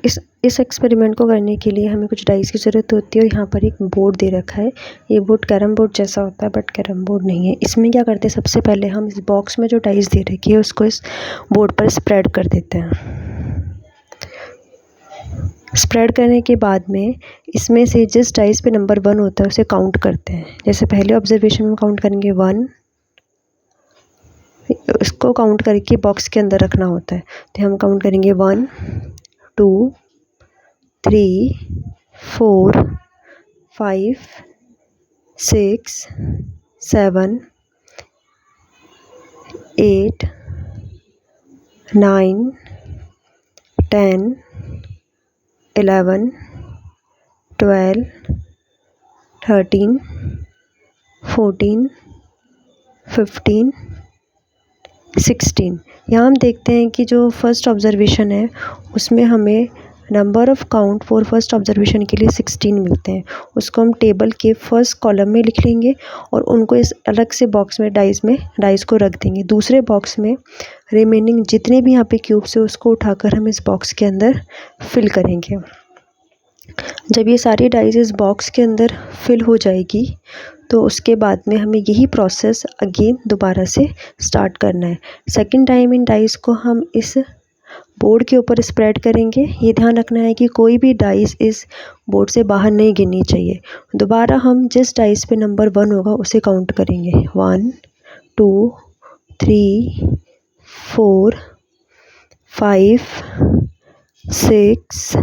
इस एक्सपेरिमेंट को करने के लिए हमें कुछ डाइस की ज़रूरत होती है और यहाँ पर एक बोर्ड दे रखा है। ये बोर्ड कैरम बोर्ड जैसा होता है बट कैरम बोर्ड नहीं है। इसमें क्या करते हैं, सबसे पहले हम इस बॉक्स में जो डाइस दे रखी है उसको इस बोर्ड पर स्प्रेड कर देते हैं। स्प्रेड करने के बाद में इसमें से जिस डाइस पे नंबर 1 होता है उसे काउंट करते हैं। जैसे पहले ऑब्जर्वेशन में काउंट करेंगे 1, इसको काउंट करके बॉक्स के अंदर रखना होता है। तो हम काउंट करेंगे 1, 2, 3, 4, 5, 6, 7, 8, 9, 10, 11, 12, 13, 14, 15, 16। यहाँ हम देखते हैं कि जो फर्स्ट ऑब्जर्वेशन है उसमें हमें number of count for first observation के लिए 16 मिलते हैं। उसको हम टेबल के फर्स्ट कॉलम में लिख लेंगे और उनको इस अलग से बॉक्स में डाइस को रख देंगे। दूसरे बॉक्स में रिमेनिंग जितने भी यहाँ पे क्यूब्स है उसको उठाकर हम इस बॉक्स के अंदर फिल करेंगे। जब ये सारी डाइस इस बॉक्स के अंदर फिल हो जाएगी तो उसके बाद में हमें यही प्रोसेस अगेन दोबारा से स्टार्ट करना है। सेकंड टाइम इन डाइस को हम इस बोर्ड के ऊपर स्प्रेड करेंगे। ये ध्यान रखना है कि कोई भी डाइस इस बोर्ड से बाहर नहीं गिरनी चाहिए। दोबारा हम जिस डाइस पे नंबर 1 होगा उसे काउंट करेंगे 1, 2, 3, 4, 5, 6,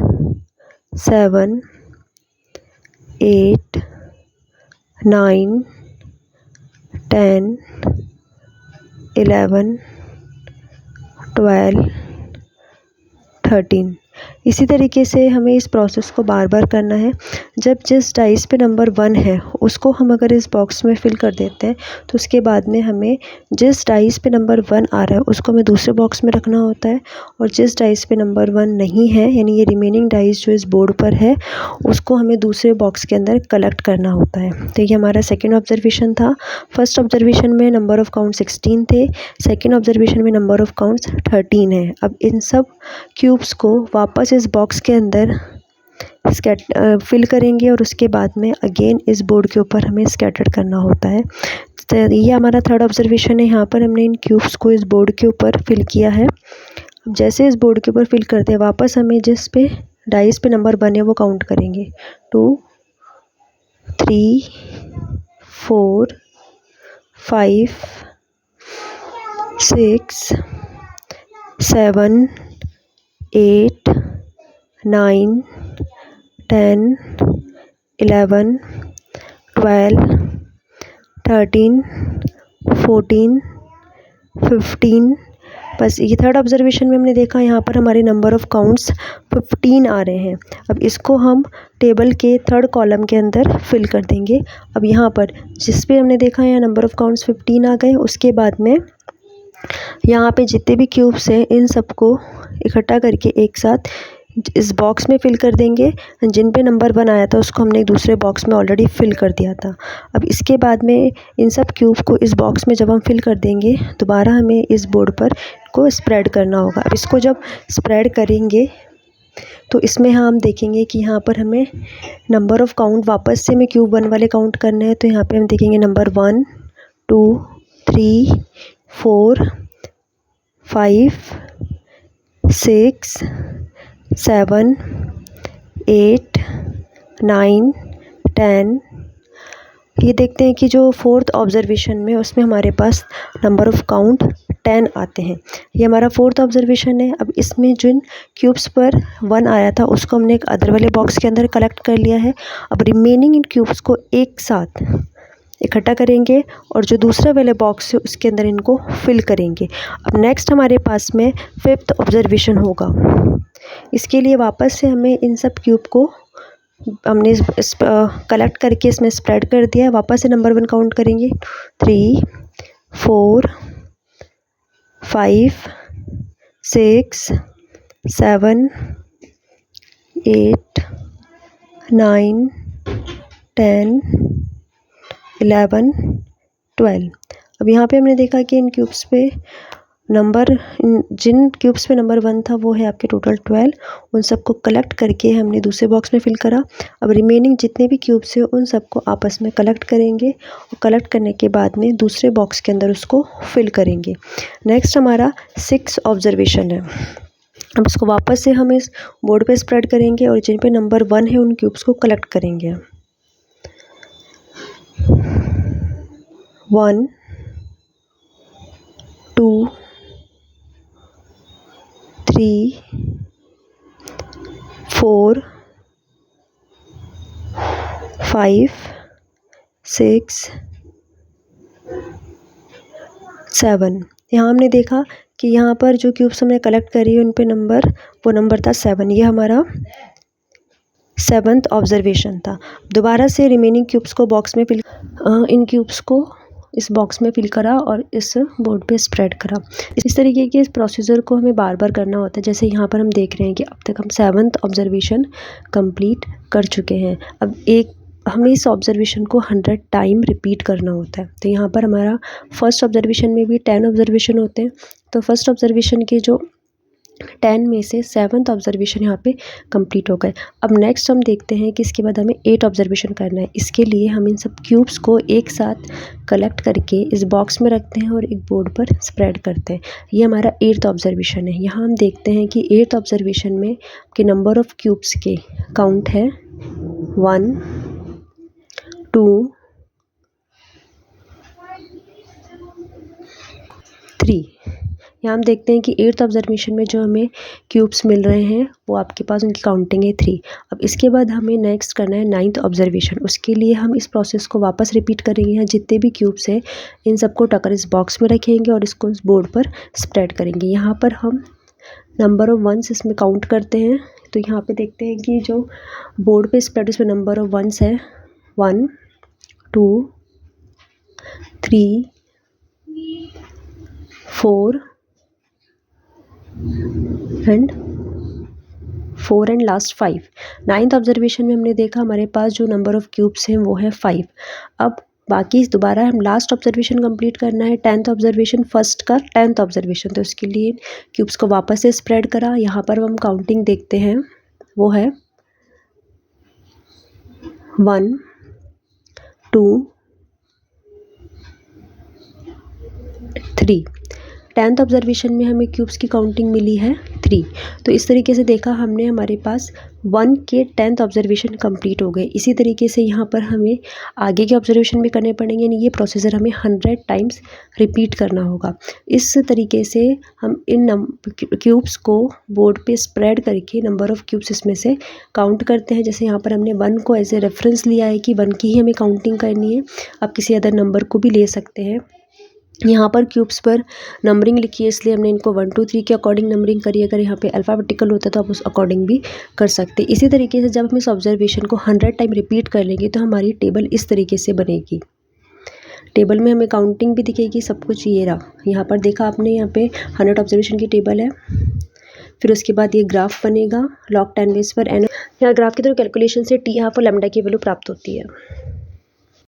7, 8, 9, 10, 11, 12, 13। इसी तरीके से हमें इस प्रोसेस को बार बार करना है। जब जिस डाइस पे नंबर 1 है उसको हम अगर इस बॉक्स में फिल कर देते हैं तो उसके बाद में हमें जिस डाइस पे नंबर 1 आ रहा है उसको हमें दूसरे बॉक्स में रखना होता है और जिस डाइस पे नंबर 1 नहीं है यानी ये रिमेनिंग डाइस जो इस बोर्ड पर है उसको हमें दूसरे बॉक्स के अंदर कलेक्ट करना होता है। तो ये हमारा सेकेंड ऑब्जर्वेशन था। फर्स्ट ऑब्जर्वेशन में नंबर ऑफ़ काउंट 16 थे, सेकेंड ऑब्जर्वेशन में नंबर ऑफ़ काउंट्स 13 है। अब इन सब क्यूब्स को वापस इस बॉक्स के अंदर फिल करेंगे और उसके बाद में अगेन इस बोर्ड के ऊपर हमें स्कैटर करना होता है। तो ये हमारा थर्ड ऑब्जर्वेशन है। यहाँ पर हमने इन क्यूब्स को इस बोर्ड के ऊपर फिल किया है। अब जैसे इस बोर्ड के ऊपर फिल करते हैं वापस हमें जिस पे डाइस पे नंबर 1 है वो काउंट करेंगे 2, 3, 4, 5, 6, 7, 8, 9, 10, 11, 12, 13, 14, 15। बस ये थर्ड ऑब्जर्वेशन में हमने देखा यहाँ पर हमारे नंबर ऑफ़ काउंट्स 15 आ रहे हैं। अब इसको हम टेबल के थर्ड कॉलम के अंदर फिल कर देंगे। अब यहाँ पर जिस पे हमने देखा यहाँ नंबर ऑफ़ काउंट्स 15 आ गए। उसके बाद में यहाँ पे जितने भी क्यूब्स हैं इन सबको इकट्ठा करके एक साथ इस बॉक्स में फिल कर देंगे। जिन पे नंबर 1 आया था उसको हमने एक दूसरे बॉक्स में ऑलरेडी फिल कर दिया था। अब इसके बाद में इन सब क्यूब को इस बॉक्स में जब हम फिल कर देंगे दोबारा हमें इस बोर्ड पर को स्प्रेड करना होगा। अब इसको जब स्प्रेड करेंगे तो इसमें हम देखेंगे कि यहाँ पर हमें नंबर ऑफ़ काउंट वापस से हमें क्यूब 1 वाले काउंट करने हैं। तो यहाँ पे हम देखेंगे नंबर 1, 2, 3, 4, 5, 6, 7, 8, 9, 10। ये देखते हैं कि जो फोर्थ ऑब्जर्वेशन में उसमें हमारे पास नंबर ऑफ़ काउंट 10 आते हैं। ये हमारा फोर्थ ऑब्जर्वेशन है। अब इसमें जिन क्यूब्स पर 1 आया था उसको हमने एक अदर वाले बॉक्स के अंदर कलेक्ट कर लिया है। अब रिमेनिंग इन क्यूब्स को एक साथ इकट्ठा करेंगे और जो दूसरा वाले बॉक्स है उसके अंदर इनको फिल करेंगे। अब नेक्स्ट हमारे पास में फिफ्थ ऑब्जर्वेशन होगा। इसके लिए वापस से हमें इन सब क्यूब को हमने कलेक्ट करके इसमें स्प्रेड कर दिया है। वापस से नंबर 1 काउंट करेंगे 3, 4, 5, 6, 7, 8, 9, 10, 11, 12। अब यहाँ पे हमने देखा कि इन क्यूब्स पे नंबर जिन क्यूब्स में नंबर 1 था वो है आपके टोटल 12। उन सबको कलेक्ट करके हमने दूसरे बॉक्स में फिल करा। अब रिमेनिंग जितने भी क्यूब्स हैं उन सबको आपस में कलेक्ट करेंगे और कलेक्ट करने के बाद में दूसरे बॉक्स के अंदर उसको फिल करेंगे। नेक्स्ट हमारा 6 ऑब्जर्वेशन है। अब इसको वापस से हम इस बोर्ड पे स्प्रेड करेंगे और जिन पे नंबर 1 है उन क्यूब्स को कलेक्ट करेंगे। 1 2 3 4 5 6 7। यहाँ हमने देखा कि यहाँ पर जो क्यूब्स हमने कलेक्ट करी उन पे वो नंबर था 7। ये हमारा 7th ऑब्जर्वेशन था। दोबारा से रिमेनिंग क्यूब्स को बॉक्स में इन क्यूब्स को इस बॉक्स में फिल करा और इस बोर्ड पे स्प्रेड करा। इस तरीके के इस प्रोसीजर को हमें बार बार करना होता है। जैसे यहाँ पर हम देख रहे हैं कि अब तक हम 7th ऑब्जर्वेशन कंप्लीट कर चुके हैं। अब हमें इस ऑब्जर्वेशन को 100 टाइम रिपीट करना होता है। तो यहाँ पर हमारा फर्स्ट ऑब्जर्वेशन में भी 10 ऑब्जर्वेशन होते हैं। तो फर्स्ट ऑब्जर्वेशन के जो 10 में से 7th ऑब्जर्वेशन यहाँ पे कंप्लीट हो गए। अब नेक्स्ट हम देखते हैं कि इसके बाद हमें 8 ऑब्जर्वेशन करना है। इसके लिए हम इन सब क्यूब्स को एक साथ कलेक्ट करके इस बॉक्स में रखते हैं और एक बोर्ड पर स्प्रेड करते हैं। ये हमारा 8th ऑब्जर्वेशन है। यहाँ हम देखते हैं कि 8th ऑब्जर्वेशन में के नंबर ऑफ क्यूब्स के काउंट है 1 2 3। यहाँ हम देखते हैं कि 8th ऑब्जर्वेशन में जो हमें क्यूब्स मिल रहे हैं वो आपके पास उनकी काउंटिंग है 3। अब इसके बाद हमें नेक्स्ट करना है 9th ऑब्जर्वेशन। उसके लिए हम इस प्रोसेस को वापस रिपीट करेंगे। यहाँ जितने भी क्यूब्स हैं इन सबको टकर इस बॉक्स में रखेंगे और इसको इस बोर्ड पर स्प्रेड करेंगे। यहाँ पर हम नंबर ऑफ वंस इसमें काउंट करते हैं। तो यहाँ पे देखते हैं कि जो बोर्ड पे स्प्रेड उसमें नंबर ऑफ वंस है 1 2 3 4 एंड लास्ट 5। 9th ऑब्जर्वेशन में हमने देखा हमारे पास जो नंबर ऑफ क्यूब्स हैं वो है 5। अब बाकी दोबारा हम लास्ट ऑब्जर्वेशन कंप्लीट करना है 10th ऑब्जर्वेशन, फर्स्ट का 10th ऑब्जर्वेशन। तो इसके लिए क्यूब्स को वापस से स्प्रेड करा। यहाँ पर हम काउंटिंग देखते हैं वो है 1 2 3। 10th ऑब्जर्वेशन में हमें क्यूब्स की काउंटिंग मिली है 3। तो इस तरीके से देखा हमने हमारे पास 1 के 10th ऑब्जर्वेशन कंप्लीट हो गए। इसी तरीके से यहाँ पर हमें आगे के ऑब्जर्वेशन भी करने पड़ेंगे, यानी ये प्रोसीजर हमें 100 टाइम्स रिपीट करना होगा। इस तरीके से हम इन क्यूब्स को बोर्ड पे स्प्रेड करके नंबर ऑफ़ क्यूब्स इसमें से काउंट करते हैं। जैसे यहाँ पर हमने 1 को एज ए रेफरेंस लिया है कि 1 की ही हमें काउंटिंग करनी है। आप किसी अदर नंबर को भी ले सकते हैं। यहाँ पर क्यूब्स पर नंबरिंग लिखी है इसलिए हमने इनको 1 2 3 के अकॉर्डिंग नंबरिंग करी। अगर यहाँ पे अल्फ़ाबेटिकल होता तो आप उस अकॉर्डिंग भी कर सकते। इसी तरीके से जब हम इस ऑब्जर्वेशन को 100 टाइम रिपीट कर लेंगे तो हमारी टेबल इस तरीके से बनेगी। टेबल में हमें काउंटिंग भी दिखेगी, सब कुछ ये रहा। यहाँ पर देखा आपने, यहाँ पे 100 ऑब्जर्वेशन की टेबल है। फिर उसके बाद ये ग्राफ बनेगा log 10 बेस पर। एन यहाँ ग्राफ के थ्रू कैलकुलेशन से टी यहाँ पर लैम्डा की वैल्यू प्राप्त होती है।